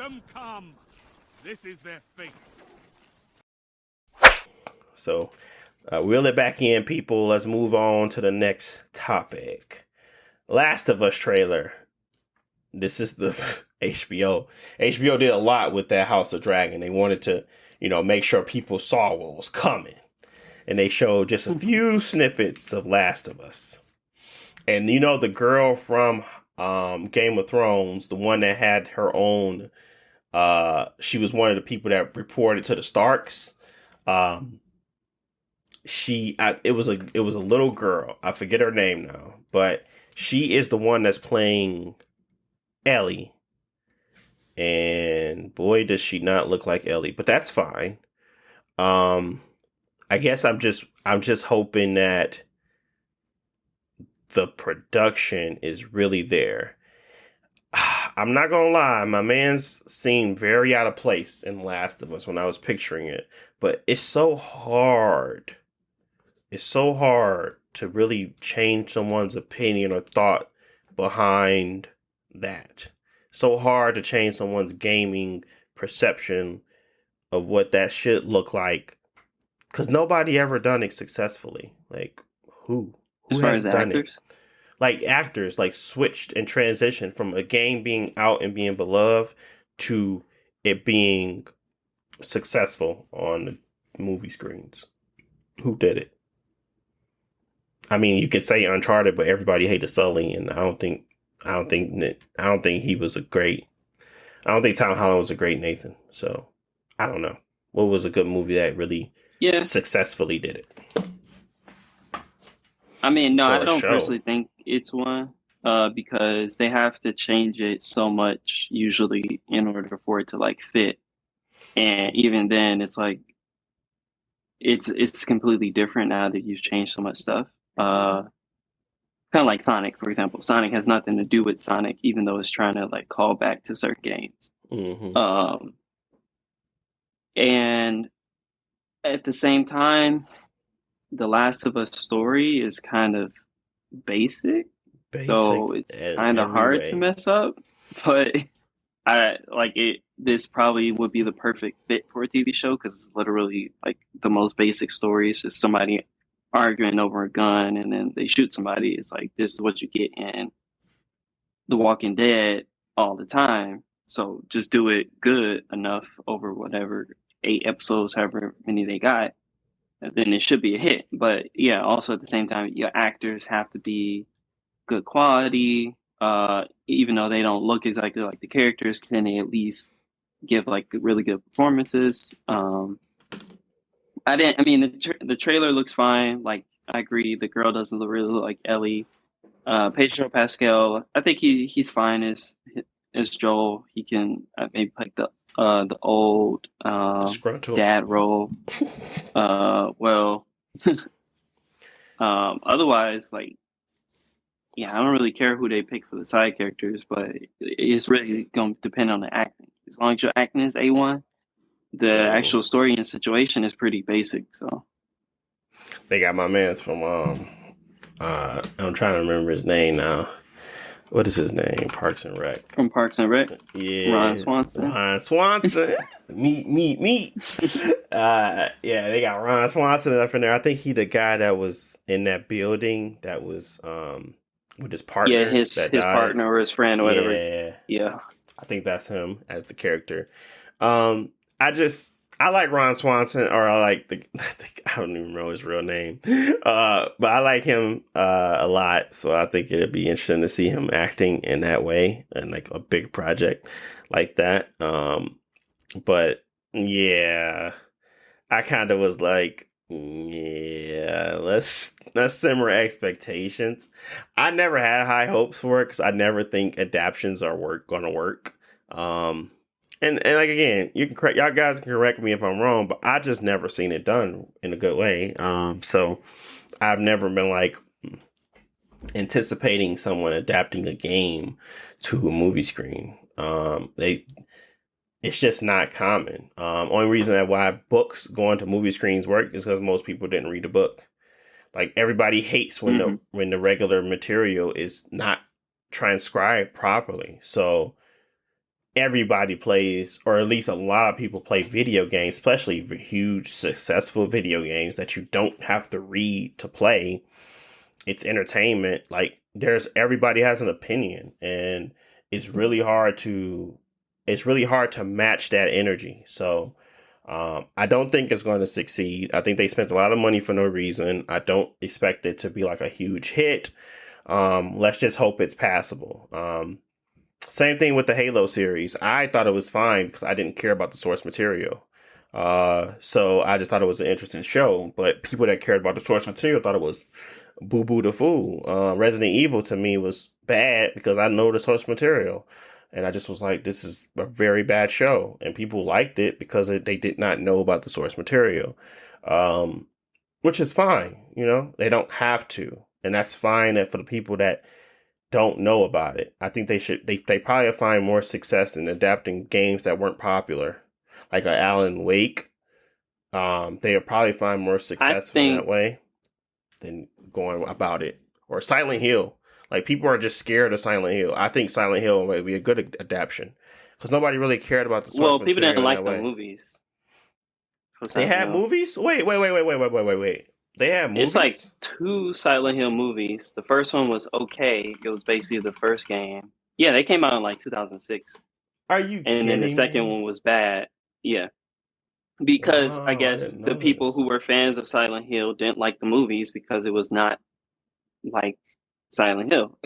them come. This is their fate. So, reel it back in, people. Let's move on to the next topic. Last of Us trailer. This is the HBO. HBO did a lot with that House of Dragon. They wanted to, make sure people saw what was coming. And they showed just a few snippets of Last of Us. And the girl from Game of Thrones, the one that had her own, she was one of the people that reported to the Starks. It was a little girl. I forget her name now, but she is the one that's playing Ellie. And boy, does she not look like Ellie, but that's fine. I guess I'm just hoping that the production is really there. I'm not gonna lie, my man's seemed very out of place in Last of Us when I was picturing it, but it's so hard. It's so hard to really change someone's opinion or thought behind that. So hard to change someone's gaming perception of what that should look like, because nobody ever done it successfully. Like who As far has as done actors? it? Like actors, like switched and transitioned from a game being out and being beloved to it being successful on the movie screens. Who did it? I mean, you could say Uncharted, but everybody hated Sully, and I don't think he was a great. I don't think Tom Holland was a great Nathan. So I don't know what was a good movie that really successfully did it. I mean, no, Or I don't show. personally think it's one, because they have to change it so much usually in order for it to like fit, and even then, it's like it's completely different now that you've changed so much stuff. Kind of like Sonic, for example. Sonic has nothing to do with Sonic, even though it's trying to like call back to certain games. Mm-hmm. And at the same time, The Last of Us story is kind of basic, so it's kind of hard to mess up. But I like it. This probably would be the perfect fit for a TV show because it's literally like the most basic story. It's just somebody arguing over a gun and then they shoot somebody. It's like this is what you get in The Walking Dead all the time. So just do it good enough over whatever 8 episodes, however many they got, and then it should be a hit. But yeah, also at the same time, your actors have to be good quality. Even though they don't look exactly like the characters, can they at least give like really good performances? I mean, the trailer looks fine. Like I agree, the girl doesn't really look like Ellie. Pedro Pascal, I think he's fine as Joel. He can maybe play the old dad role. Well, otherwise, like, yeah, I don't really care who they pick for the side characters, but it's really going to depend on the acting. As long as your acting is A1, the actual story and situation is pretty basic. So they got my man's from I'm trying to remember his name now. What is his name? Parks and Rec. From Parks and Rec? Yeah. Ron Swanson. meat. Yeah, they got Ron Swanson up in there. I think he the guy that was in that building that was with his partner. Yeah, his partner or his friend or whatever. Yeah. I think that's him as the character. I like Ron Swanson, or I like I don't even know his real name. But I like him a lot, so I think it'd be interesting to see him acting in that way and like a big project like that. But yeah, I kind of was like, yeah, let's simmer expectations. I never had high hopes for it because I never think adaptions are gonna work. And like again, y'all guys can correct me if I'm wrong, but I just never seen it done in a good way. So I've never been like anticipating someone adapting a game to a movie screen. It's just not common. Only reason why books going to movie screens work is because most people didn't read the book. Like everybody hates when the regular material is not transcribed properly. So everybody plays, or at least a lot of people play video games, especially huge successful video games that you don't have to read to play. It's entertainment. Like everybody has an opinion, and it's really hard to match that energy. So I don't think it's going to succeed. I think they spent a lot of money for no reason. I don't expect it to be like a huge hit. Let's just hope it's passable. Same thing with the Halo series. I thought it was fine because I didn't care about the source material. So I just thought it was an interesting show. But people that cared about the source material thought it was boo boo the fool. Resident Evil to me was bad because I know the source material. And I just was like, this is a very bad show. And people liked it because they did not know about the source material. Which is fine. They don't have to. And that's fine for the people that don't know about it. I think they probably find more success in adapting games that weren't popular, like a Alan Wake. They'll probably find more successful that way than going about it. Or Silent Hill. Like, people are just scared of Silent Hill. I think Silent Hill might be a good adaptation because nobody really cared about the source material. Well, people didn't like the movies. They had movies? Wait. They had movies? It's like 2 Silent Hill movies. The first one was okay. It was basically the first game. Yeah, they came out in like 2006. Are you kidding me? And then the second one was bad. Yeah. Because I guess the people who were fans of Silent Hill didn't like the movies because it was not like Silent Hill.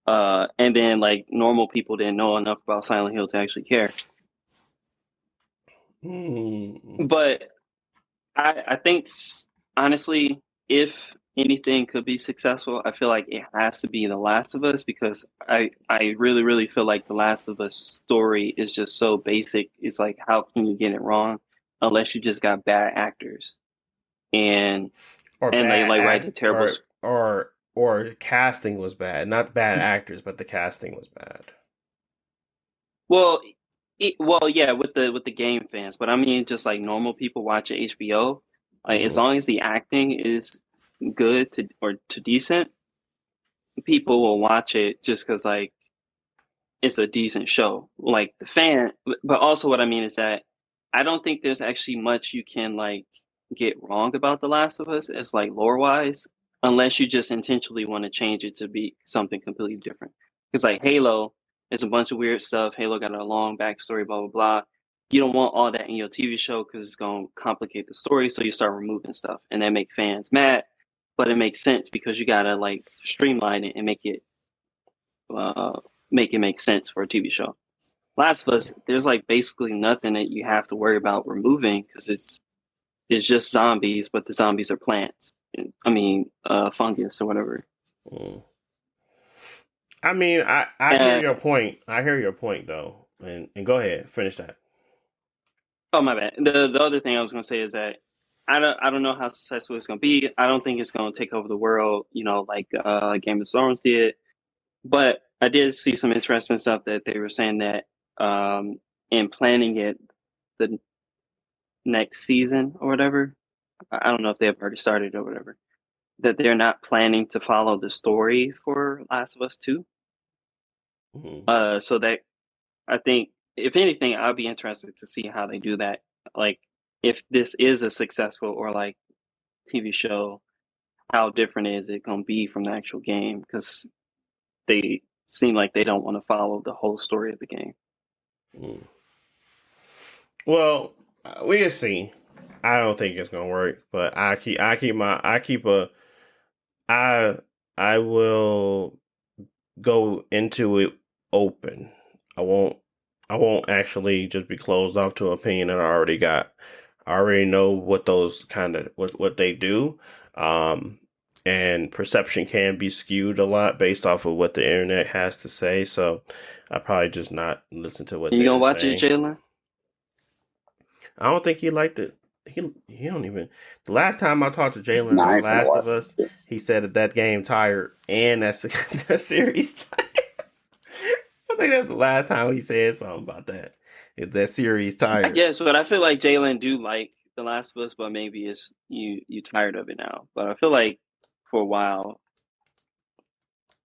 And then like normal people didn't know enough about Silent Hill to actually care. But I think honestly, if anything could be successful, I feel like it has to be The Last of Us because I really, really feel like The Last of Us story is just so basic. It's like, how can you get it wrong unless you just got bad actors and they like write the terrible or the casting was bad, not bad actors, but the casting was bad. Well, yeah, with the game fans, but I mean, just like normal people watching HBO, like as long as the acting is good to decent, people will watch it just because like it's a decent show. Like the fan, but also what I mean is that I don't think there's actually much you can like get wrong about The Last of Us as like lore wise, unless you just intentionally want to change it to be something completely different. Because like Halo, there's a bunch of weird stuff. Halo got a long backstory, blah blah blah. You don't want all that in your TV show because it's gonna complicate the story. So you start removing stuff, and that make fans mad. But it makes sense because you gotta like streamline it and make it make sense for a TV show. Last of Us, there's like basically nothing that you have to worry about removing because it's just zombies, but the zombies are plants. I mean, fungus or whatever. I mean, I hear your point. I hear your point though, and go ahead, finish that. Oh my bad. The other thing I was gonna say is that I don't know how successful it's gonna be. I don't think it's gonna take over the world, like Game of Thrones did. But I did see some interesting stuff that they were saying that in planning it, the next season or whatever. I don't know if they have already started or whatever. That they're not planning to follow the story for Last of Us 2. So that I think, if anything, I'll be interested to see how they do that. Like, if this is a successful or like TV show, how different is it going to be from the actual game? Because they seem like they don't want to follow the whole story of the game. Well, we'll see. I don't think it's gonna work, but I will go into it open. I won't actually just be closed off to an opinion that I already got. I already know what those what they do. And perception can be skewed a lot based off of what the internet has to say. So I probably just not listen to what you gonna watch it, Jalen? I don't think he liked it. He don't even. The last time I talked to Jalen about Last of Us, he said that game tired and that series tired. I think that's the last time he said something about that. Is that series tired? I guess, but I feel like Jalen do like The Last of Us, but maybe it's you tired of it now. But I feel like for a while,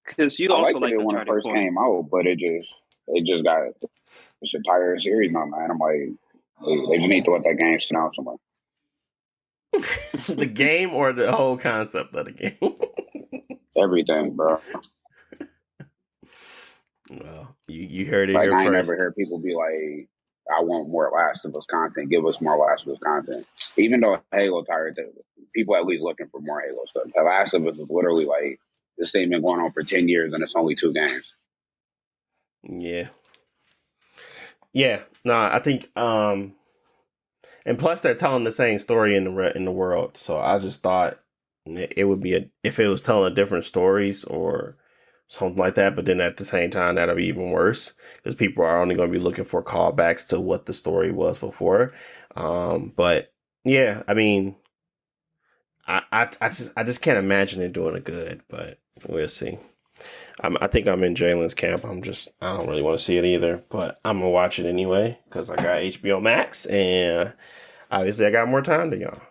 because you also like it when it first came out, but it just got this entire series now, man. I'm like, they just need to let that game sit down somewhere. The game or the whole concept of the game? Everything, bro. Well, you heard it like, here I ain't first. never heard people be like, I want more Last of Us content. Give us more Last of Us content. Even though Halo tired, people at least looking for more Halo stuff. The Last of Us is literally like, this thing been going on for 10 years and it's only 2 games. Yeah. Yeah. No, I think and plus they're telling the same story in the world. So I just thought it would be if it was telling different stories or something like that, but then at the same time that'll be even worse because people are only going to be looking for callbacks to what the story was before. But yeah, I mean, I just can't imagine it doing it good, but we'll see. I think I'm in Jalen's camp. I don't really want to see it either, but I'm gonna watch it anyway because I got HBO Max and obviously I got more time than y'all.